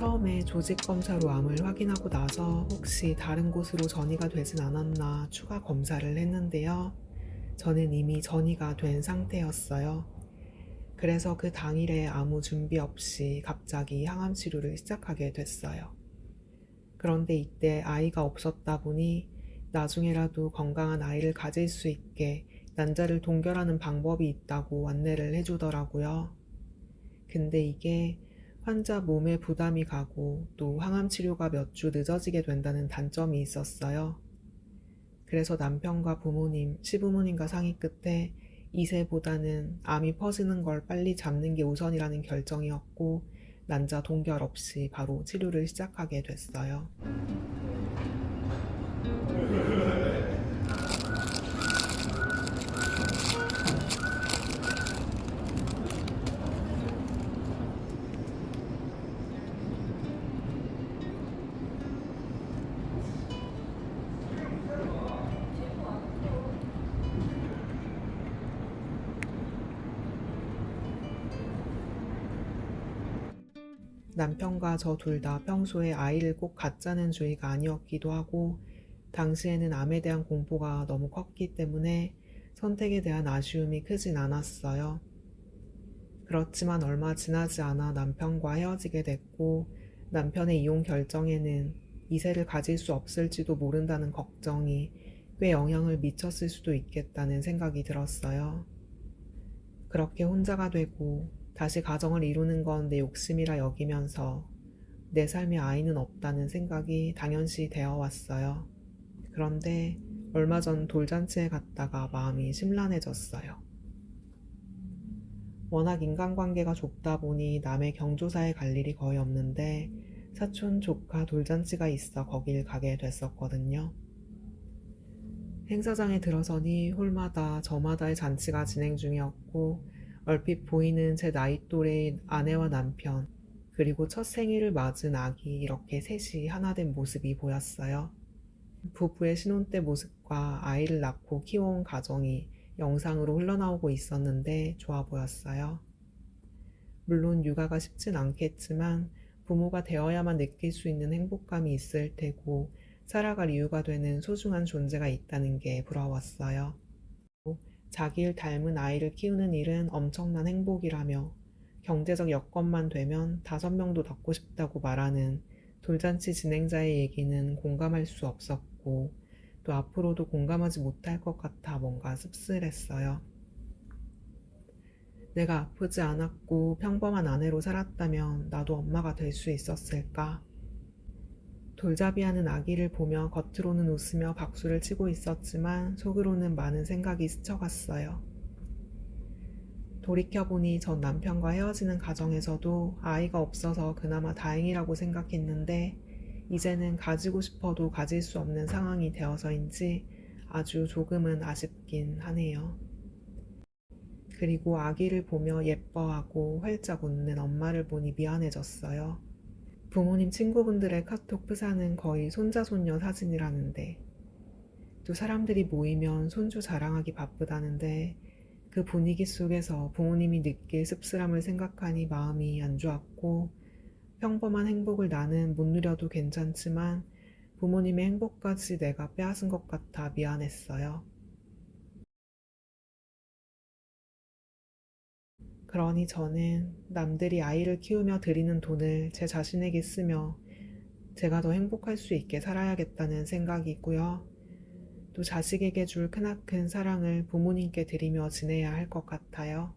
처음에 조직검사로 암을 확인하고 나서 혹시 다른 곳으로 전이가 되진 않았나 추가 검사를 했는데요. 저는 이미 전이가 된 상태였어요. 그래서 그 당일에 아무 준비 없이 갑자기 항암 치료를 시작하게 됐어요. 그런데 이때 아이가 없었다 보니 나중에라도 건강한 아이를 가질 수 있게 난자를 동결하는 방법이 있다고 안내를 해주더라고요. 근데 이게 환자 몸에 부담이 가고 또 항암 치료가 몇 주 늦어지게 된다는 단점이 있었어요. 그래서 남편과 부모님, 시부모님과 상의 끝에 2세보다는 암이 퍼지는 걸 빨리 잡는 게 우선이라는 결정이었고 난자 동결 없이 바로 치료를 시작하게 됐어요. 남편과 저 둘 다 평소에 아이를 꼭 갖자는 주의가 아니었기도 하고 당시에는 암에 대한 공포가 너무 컸기 때문에 선택에 대한 아쉬움이 크진 않았어요. 그렇지만 얼마 지나지 않아 남편과 헤어지게 됐고 남편의 이혼 결정에는 2세를 가질 수 없을지도 모른다는 걱정이 꽤 영향을 미쳤을 수도 있겠다는 생각이 들었어요. 그렇게 혼자가 되고 다시 가정을 이루는 건 내 욕심이라 여기면서 내 삶에 아이는 없다는 생각이 당연시 되어 왔어요. 그런데 얼마 전 돌잔치에 갔다가 마음이 심란해졌어요. 워낙 인간관계가 좁다 보니 남의 경조사에 갈 일이 거의 없는데 사촌 조카 돌잔치가 있어 거길 가게 됐었거든요. 행사장에 들어서니 홀마다 저마다의 잔치가 진행 중이었고 얼핏 보이는 제 나이 또래의 아내와 남편 그리고 첫 생일을 맞은 아기 이렇게 셋이 하나 된 모습이 보였어요. 부부의 신혼 때 모습과 아이를 낳고 키워온 가정이 영상으로 흘러나오고 있었는데 좋아 보였어요. 물론 육아가 쉽진 않겠지만 부모가 되어야만 느낄 수 있는 행복감이 있을 테고 살아갈 이유가 되는 소중한 존재가 있다는 게 부러웠어요. 자기 일 닮은 아이를 키우는 일은 엄청난 행복이라며 경제적 여건만 되면 5명도 낳고 싶다고 말하는 돌잔치 진행자의 얘기는 공감할 수 없었고 또 앞으로도 공감하지 못할 것 같아 뭔가 씁쓸했어요. 내가 아프지 않았고 평범한 아내로 살았다면 나도 엄마가 될 수 있었을까? 돌잡이하는 아기를 보며 겉으로는 웃으며 박수를 치고 있었지만 속으로는 많은 생각이 스쳐갔어요. 돌이켜보니 전 남편과 헤어지는 과정에서도 아이가 없어서 그나마 다행이라고 생각했는데 이제는 가지고 싶어도 가질 수 없는 상황이 되어서인지 아주 조금은 아쉽긴 하네요. 그리고 아기를 보며 예뻐하고 활짝 웃는 엄마를 보니 미안해졌어요. 부모님 친구분들의 카톡 프사는 거의 손자 손녀 사진이라는데 또 사람들이 모이면 손주 자랑하기 바쁘다는데 그 분위기 속에서 부모님이 느낄 씁쓸함을 생각하니 마음이 안 좋았고 평범한 행복을 나는 못 누려도 괜찮지만 부모님의 행복까지 내가 빼앗은 것 같아 미안했어요. 그러니 저는 남들이 아이를 키우며 들이는 돈을 제 자신에게 쓰며 제가 더 행복할 수 있게 살아야겠다는 생각이고요. 또 자식에게 줄 크나큰 사랑을 부모님께 드리며 지내야 할 것 같아요.